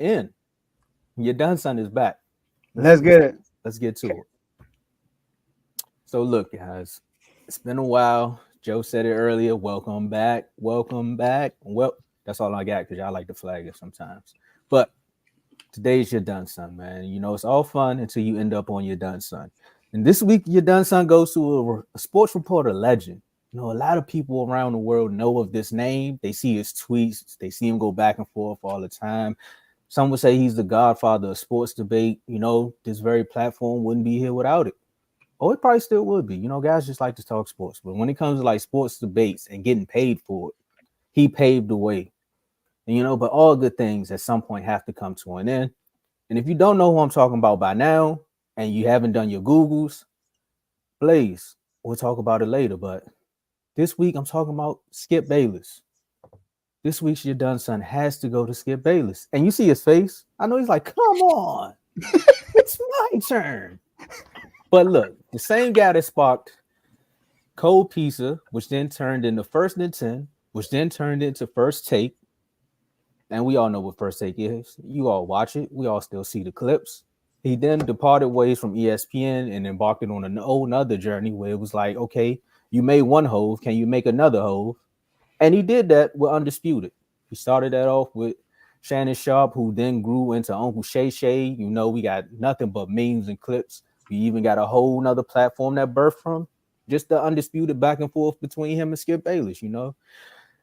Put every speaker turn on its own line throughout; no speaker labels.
in. Your done son is back.
Let's get it.
Let's get to it. So look, guys, it's been a while. Joe said it earlier. Welcome back. Welcome back. Well, that's all I got because y'all like to flag it sometimes. But today's your done son, man. You know, it's all fun until you end up on your done son. And this week, your done son goes to a sports reporter legend. You know, a lot of people around the world know of this name. They see his tweets. They see him go back and forth all the time. Some would say he's the godfather of sports debate. You know, this very platform wouldn't be here without it. Oh, it probably still would be. You know, guys just like to talk sports. But when it comes to like sports debates and getting paid for it, he paved the way. And, you know, but all good things at some point have to come to an end. And if you don't know who I'm talking about by now and you haven't done your Googles, please, we'll talk about it later. But this week, I'm talking about Skip Bayless. This week's your done son has to go to Skip Bayless. And you see his face. I know he's like, come on, it's my turn. But look, the same guy that sparked Cold Pizza, which then turned into First and 10, which then turned into First Take. And we all know what First Take is. You all watch it. We all still see the clips. He then departed ways from ESPN and embarked on another journey where it was like, okay, you made one hove. Can you make another hove? And he did that with Undisputed. He started that off with Shannon Sharp, who then grew into Uncle Shay Shay. You know, we got nothing but memes and clips. We even got a whole nother platform that birthed from just the Undisputed back and forth between him and Skip Bayless, you know.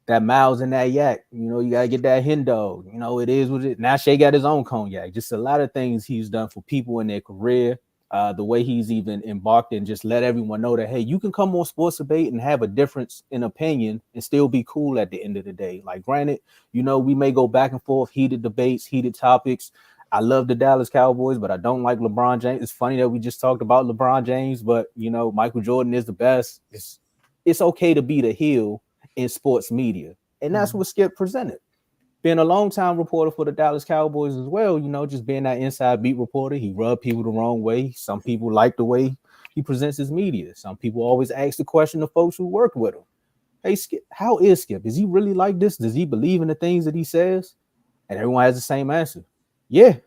That Miles and that Yak, you know, you got to get that hen dog. You know, it is what it is. Now Shay got his own cognac. Just a lot of things he's done for people in their career. The way he's even embarked and just let everyone know that, hey, you can come on sports debate and have a difference in opinion and still be cool at the end of the day. Like, granted, you know, we may go back and forth, heated debates, heated topics. I love the Dallas Cowboys, but I don't like LeBron James. It's funny that we just talked about LeBron James, but, you know, Michael Jordan is the best. It's okay to be the heel in sports media. And that's what Skip presented. Being a longtime reporter for the Dallas Cowboys as well, you know, just being that inside beat reporter, he rubbed people the wrong way. Some people like the way he presents his media. Some people always ask the question of folks who worked with him. Hey, Skip, how is Skip? Is he really like this? Does he believe in the things that he says? And everyone has the same answer. Yeah.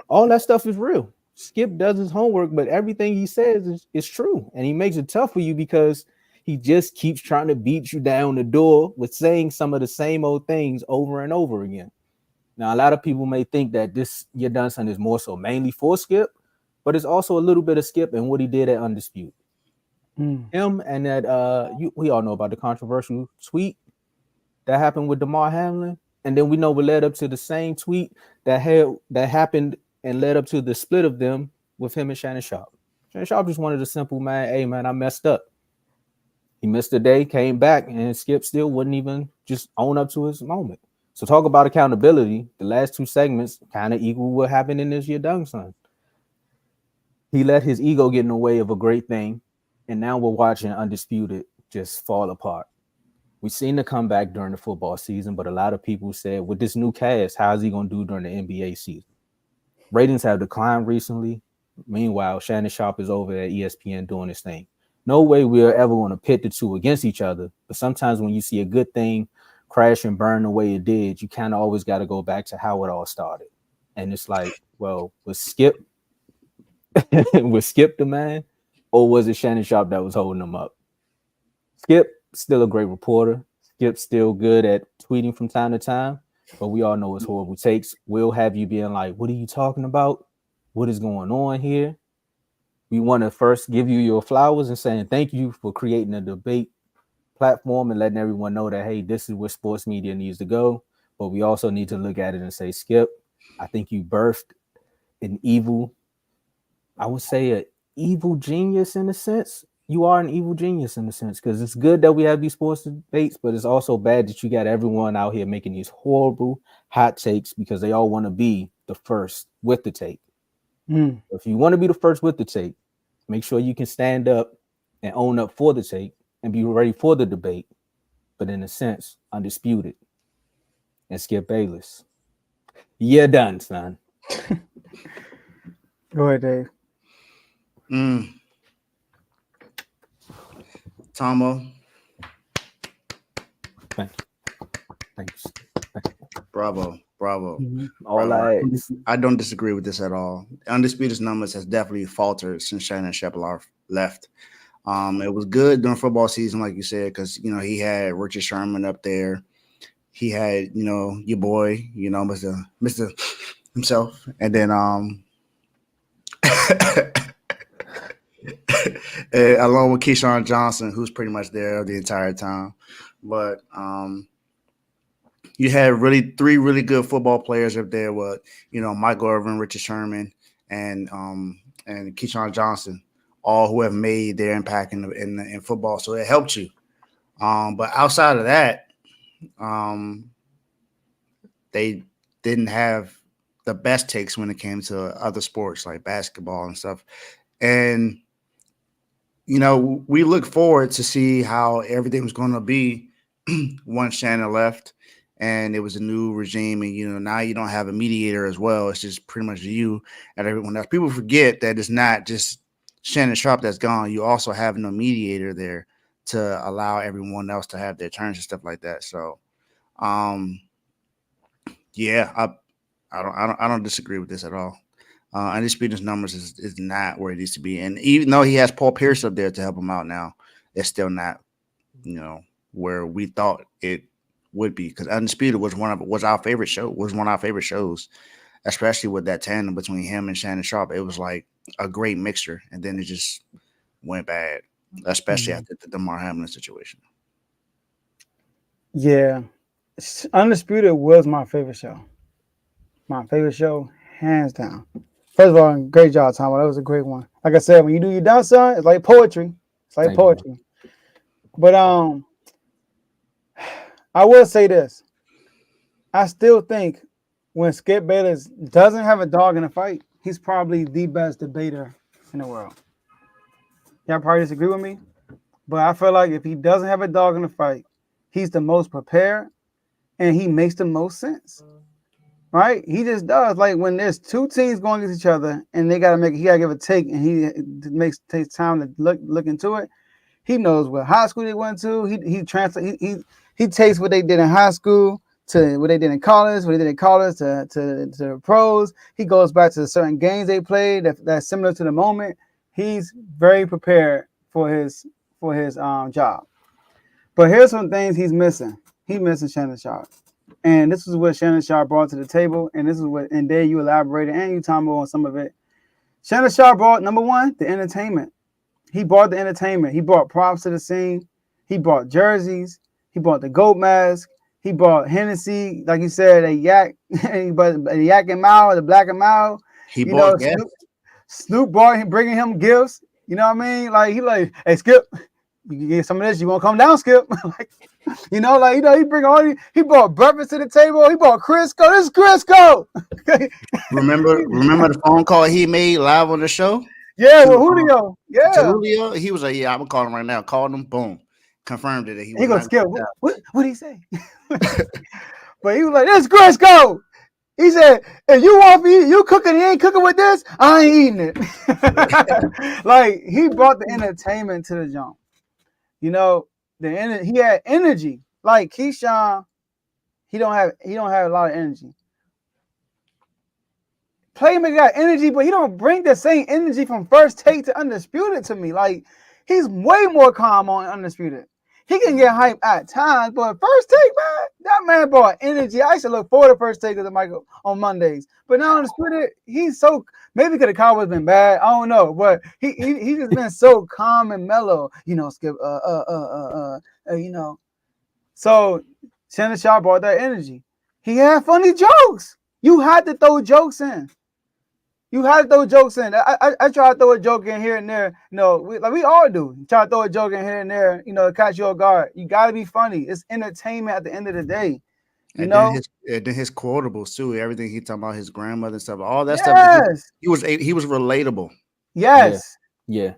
All that stuff is real. Skip does his homework, but everything he says is true. And he makes it tough for you because he just keeps trying to beat you down the door with saying some of the same old things over and over again. Now, a lot of people may think that this Your Done Son is more so mainly for Skip, but it's also a little bit of Skip and what he did at Undisputed. Him and that we all know about the controversial tweet that happened with DeMar Hamlin, and then we know what led up to the same tweet that happened and led up to the split of them with him and Shannon Sharp. Shannon Sharp just wanted a simple man, hey man, I messed up. He missed a day, came back, and Skip still wouldn't even just own up to his moment. So talk about accountability. The last two segments kind of equal what happened in this Your Done Son. He let his ego get in the way of a great thing, and now we're watching Undisputed just fall apart. We've seen the comeback during the football season, but a lot of people said, with this new cast, how is he going to do during the NBA season? Ratings have declined recently. Meanwhile, Shannon Sharp is over at ESPN doing his thing. No way we're ever going to pit the two against each other. But sometimes when you see a good thing crash and burn the way it did, you kind of always got to go back to how it all started. And it's like, well, was Skip the man, or was it Shannon Sharp that was holding him up? Skip, still a great reporter. Skip's still good at tweeting from time to time, but we all know his horrible takes will have you being like, what are you talking about? What is going on here? We want to first give you your flowers and saying thank you for creating a debate platform and letting everyone know that, hey, this is where sports media needs to go. But we also need to look at it and say, Skip, I think you birthed an evil, I would say an evil genius in a sense. You are an evil genius in a sense, because it's good that we have these sports debates, but it's also bad that you got everyone out here making these horrible hot takes because they all want to be the first with the take. If you want to be the first with the take, make sure you can stand up and own up for the take and be ready for the debate. But in a sense, Undisputed and Skip Bayless. You're done, son.
Go ahead, Dave.
Tomo.
Thanks.
Bravo.
Bravo.
All I ask.
I don't disagree with this at all. Undisputed's numbers has definitely faltered since Shannon Shepard left. It was good during football season, like you said, because he had Richard Sherman up there. He had your boy, Mister himself, and then along with Keyshawn Johnson, who's pretty much there the entire time. But you had three really good football players up there with Michael Irvin, Richard Sherman, and Keyshawn Johnson, all who have made their impact in football. So it helped you. But outside of that, they didn't have the best takes when it came to other sports like basketball and stuff. And we look forward to see how everything was going to be once Shannon left and it was a new regime. And, now you don't have a mediator as well. It's just pretty much you and everyone else. People forget that it's not just Shannon Sharp that's gone. You also have no mediator there to allow everyone else to have their turns and stuff like that. So, yeah, I don't disagree with this at all. Undisputed's numbers is not where it needs to be. And even though he has Paul Pierce up there to help him out now, it's still not, where we thought it would be. Because Undisputed was one of our favorite shows, especially with that tandem between him and Shannon Sharp. It was like a great mixture, and then it just went bad, especially after the Damar Hamlin situation.
Yeah, Undisputed was my favorite show. My favorite show, hands down. First of all, great job, Tomo. That was a great one. Like I said, when you do your done, son, it's like poetry. It's like poetry. But I will say this. I still think when Skip Bayless doesn't have a dog in a fight, he's probably the best debater in the world. Y'all probably disagree with me, but I feel like if he doesn't have a dog in the fight, he's the most prepared and he makes the most sense. Right? He just does. Like when there's two teams going against each other and he gotta give a take and he takes time to look into it. He knows what high school they went to. He takes what they did in high school to what they did in college, to pros. He goes back to certain games they played that's similar to the moment. He's very prepared for his job. But here's some things he's missing. He's missing Shannon Sharp. And this is what Shannon Sharp brought to the table. And this is what, and there you elaborated and you Tomo on some of it. Shannon Sharp brought, number one, the entertainment. He brought the entertainment. He brought props to the scene. He brought jerseys. He brought the goat mask. He brought Hennessy, like you said, a yak, but a yak and Mao, the black and Mao.
He brought
Snoop brought him, bringing him gifts. You know what I mean? Like, he like, hey, Skip, you can get some of this. You want to come down, Skip? He bring all. He brought breakfast to the table. He brought Crisco. This is Crisco.
Remember the phone call he made live on the show?
Yeah, with Julio. Yeah,
to Julio. He was like, "Yeah, I'm gonna call him right now." Called him. Boom, confirmed it.
He gonna Skip. What did he say? But he was like, "This is Crisco." He said, "If you want me, you cooking. You ain't cooking with this. I ain't eating it." Like he brought the entertainment to the jump. He had energy. Like Keyshawn, he don't have a lot of energy. Playmaker got energy, but he don't bring the same energy from First Take to Undisputed to me. Like he's way more calm on Undisputed. He can get hype at times, but First Take, man, that man brought energy. I used to look forward to First Take of the Michael on Mondays, but now Undisputed, he's so maybe because the Cowboys been bad, I don't know, but he just been so calm and mellow. Skip, So Shannon Sharp brought that energy. He had funny jokes. You had to throw jokes in. I try to throw a joke in here and there. We all do. Try to throw a joke in here and there, to catch your guard. You got to be funny. It's entertainment at the end of the day.
Then his quotables too. Everything he talking about his grandmother and stuff. All that
stuff.
He was relatable.
Yes.
Yeah.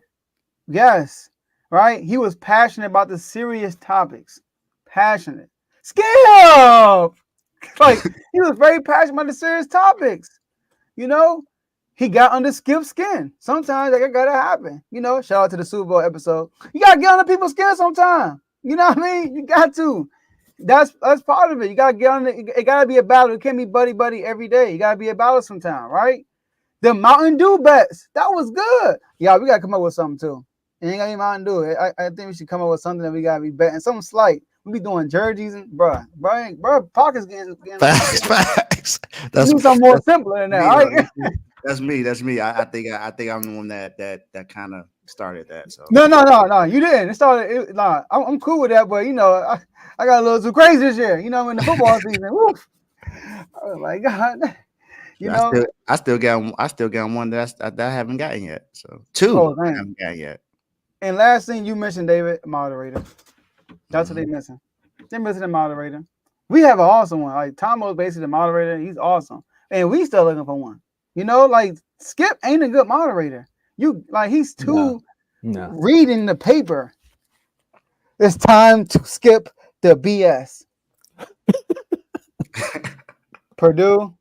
Yes. Right. He was passionate about the serious topics. Passionate. Skip. Like he was very passionate about the serious topics. He got under Skip's skin. Sometimes that gotta happen. Shout out to the Super Bowl episode. You gotta get under people's skin sometime. You know what I mean? You got to. That's part of it. You gotta get on it. It gotta be a battle. It can't be buddy every day. You gotta be a battle sometime, right? The Mountain Dew bets, that was good. Yeah, we gotta come up with something too. It ain't gonna be Mountain Dew. I think we should come up with something that we gotta be betting. Something slight. We be doing jerseys and bruh, pockets getting
Facts.
That's do something more simpler than that.
Me,
All right?
That's me. I think I'm the one that kind of started that. So
No. You didn't. It started. I'm cool with that, but I got a little too crazy this year. In the football season. Woof. I was like, God.
I still got one that I haven't gotten yet. So two I haven't gotten yet.
And last thing you mentioned, David, moderator. That's what they're missing. They're missing a moderator. We have an awesome one. Like Tomo's basically the moderator. He's awesome. And we still looking for one. Like Skip ain't a good moderator. He's too reading the paper. It's time to skip the BS. Purdue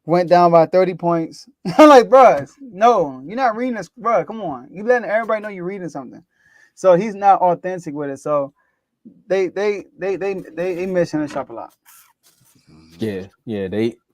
went down by 30 points. I'm like, bro, no, you're not reading this, bro. Come on. You letting everybody know you're reading something. So he's not authentic with it. So they missing the shop a lot.
Yeah.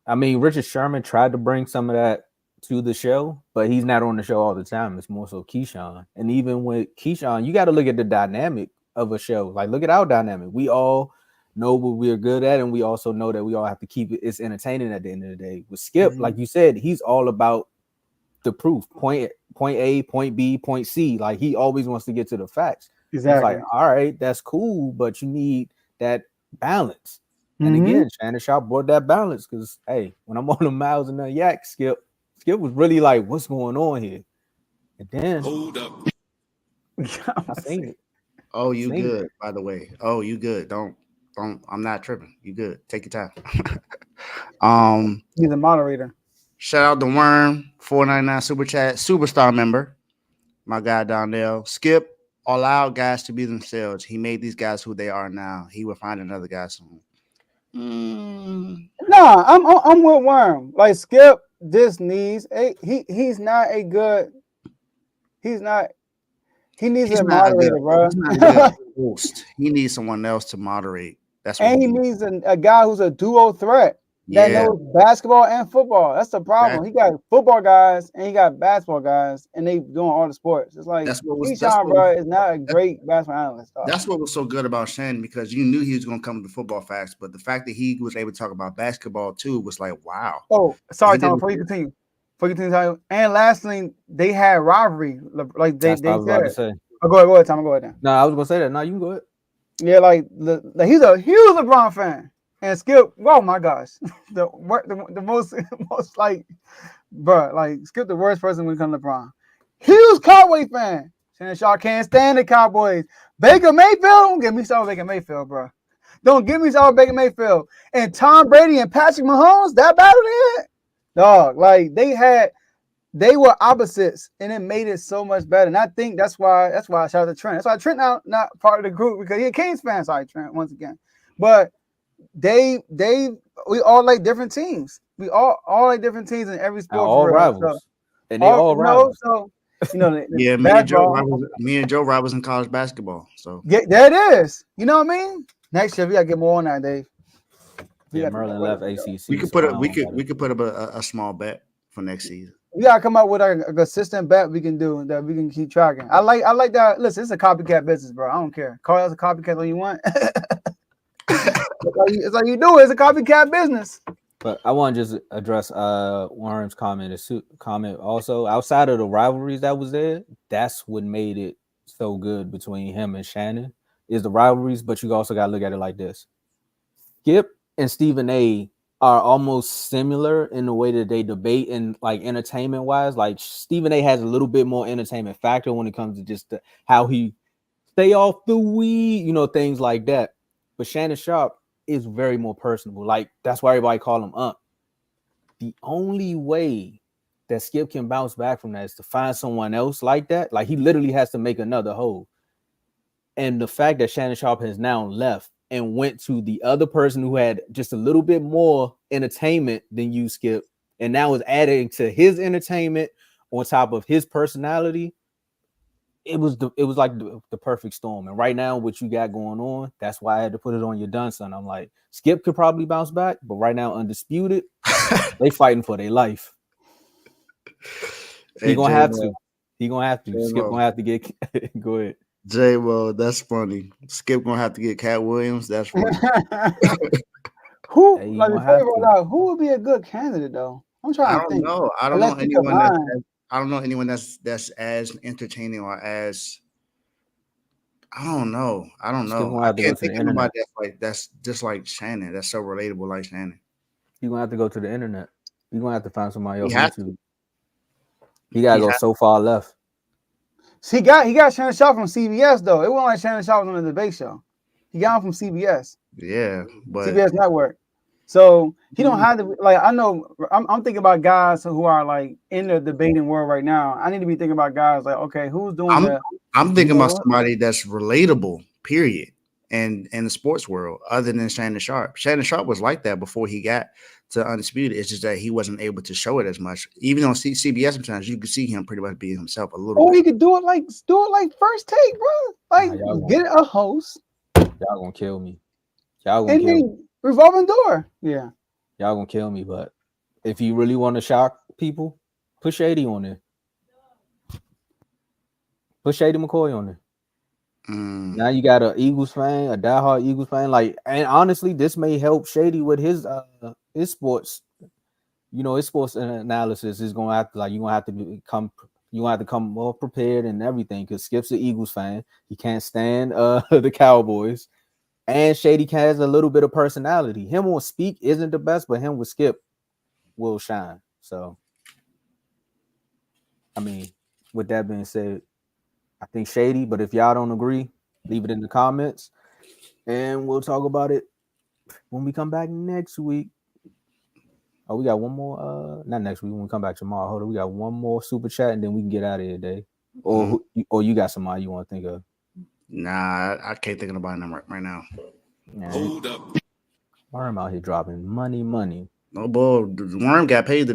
Richard Sherman tried to bring some of that to the show, but he's not on the show all the time. It's more so Keyshawn. And even with Keyshawn, you got to look at the dynamic of a show. Like, look at our dynamic. We all know what we're good at, and we also know that we all have to keep it's entertaining at the end of the day. With Skip, like you said, he's all about the proof. Point A, point B, point C. Like, he always wants to get to the facts.
Exactly.
It's like, all right, that's cool, but you need that balance. And again, Shannon Sharp brought that balance because, hey, when I'm on the miles and the yak, Skip was really like, what's going on here? And then
hold up.
I seen it.
Oh, you good, by the way. Oh, you good. Don't I'm not tripping. You good. Take your time.
He's a moderator.
Shout out to Worm, 499 Super Chat, Superstar member. My guy down there. Skip, allow guys to be themselves. He made these guys who they are now. He will find another guy soon.
Nah, I'm with Worm. Like Skip just needs he's not a good. He needs a moderator, bro.
He needs someone else to moderate.
He needs a guy who's a duo threat that knows basketball and football. That's the problem. He got football guys and he got basketball guys, and they doing all the sports. It's like Keyshawn, bro, is not a great basketball analyst.
That's what was so good about Shannon, because you knew he was going to come with the football facts, but the fact that he was able to talk about basketball too was like, wow.
Oh, sorry, Tom. Before you continue, and lastly, they had rivalry. Like they said. Oh, go ahead, Tom. Go ahead.
No, I was gonna say that. No, you can go ahead.
Yeah, like he's a huge LeBron fan, and Skip. Oh my gosh, the most like, bro, like Skip the worst person when it comes to LeBron. Huge Cowboy fan. Shannon Sharp can't stand the Cowboys. Baker Mayfield, don't get me started Baker Mayfield, bro. Don't get me started Baker Mayfield. And Tom Brady and Patrick Mahomes, that battle there, dog. Like they were opposites, and it made it so much better. And I think that's why I shout out to Trent. That's why Trent now not part of the group, because he's a Kings fan. Sorry, Trent, once again. But we all like different teams. We all like different teams in every sport.
All rivals. So, and they all rivals.
So
me and Joe Roberts in college basketball. So
there it is. You know what I mean? Next year we gotta get more on that, Dave.
Merlin left ACC.
We could put up a small bet for next season.
We gotta come up with a consistent bet we can do that we can keep tracking. I like that. Listen, it's a copycat business, bro. I don't care. Call it as a copycat all you want. It's like you do it. It's a copycat business.
But I want to just address Warren's comment also. Outside of the rivalries that was there, that's what made it so good between him and Shannon is the rivalries. But you also got to look at it like this: Skip and Stephen A are almost similar in the way that they debate and like entertainment wise. Like Stephen A has a little bit more entertainment factor when it comes to just how he stay off the weed, things like that. But Shannon Sharp is very more personable. Like that's why everybody call him The only way that Skip can bounce back from that is to find someone else like that. Like he literally has to make another hole. And the fact that Shannon Sharp has now left and went to the other person who had just a little bit more entertainment than you, Skip, and now is adding to his entertainment on top of his personality, it was like the perfect storm. And right now, what you got going on, that's why I had to put it on your done son. I'm like, Skip could probably bounce back, but right now, Undisputed, they fighting for their life. He
Hey,
gonna have
J-Mo.
to. He gonna have to.
J-Mo.
Skip gonna have to get. Go ahead.
J-Mo, that's funny. Skip gonna have to get Cat Williams. That's funny.
Who
Hey, he
like
gonna
before
have
you roll
to.
out, who would be a good candidate though? I'm
I
trying to
don't
think.
know. I don't know
Unless you
anyone that's.
combine.
I don't know anyone that's as entertaining or as. I don't know. I don't
Skip
know.
gonna
I
have to go
can't
to the
think of nobody
internet.
that's just like Shannon. That's so relatable, like Shannon.
He gonna have to go to the internet. You gonna have to find somebody
He
off
has to.
YouTube. He gotta
He
go
has.
so far left.
He got Shannon Sharp from CBS though. It wasn't like Shannon Sharp was on the debate show. He got him from CBS,
Yeah, but
CBS Network. So he don't have to like. I know. I'm thinking about guys who are like in the debating world right now. I need to be thinking about guys like, okay, who's doing the?
I'm
You
thinking
know
about
what?
somebody that's relatable. Period. And in the sports world, other than Shannon Sharp. Shannon Sharp was like that before he got to Undisputed. It's just that he wasn't able to show it as much. Even on CBS, sometimes you could see him pretty much being himself a little
Or
bit.
he could do it like First Take, bro. Like
Nah,
get a host
y'all gonna kill me. Y'all gonna
and
kill me.
then revolving door. Yeah.
Y'all gonna kill me. But if you really want to shock people, put Shady on there. Put Shady McCoy on there. Now you got a Eagles fan, a diehard Eagles fan. Like, and honestly, this may help Shady with his sports. You know, his sports analysis is gonna have to like you're gonna have to come more prepared and everything. Because Skip's an Eagles fan, he can't stand the Cowboys, and Shady has a little bit of personality. Him on speak isn't the best, but him with Skip will shine. So, I mean, with that being said, I think Shady. But if y'all don't agree, leave it in the comments, and we'll talk about it when we come back next week. Oh, we got one more. Not next week. When we come back tomorrow. Hold on, we got one more super chat, and then we can get out of here, Dave. Or you got somebody you want to think of?
Nah, I can't think of nobody right now.
Hold up. Worm out here dropping money.
No bull. Worm got paid the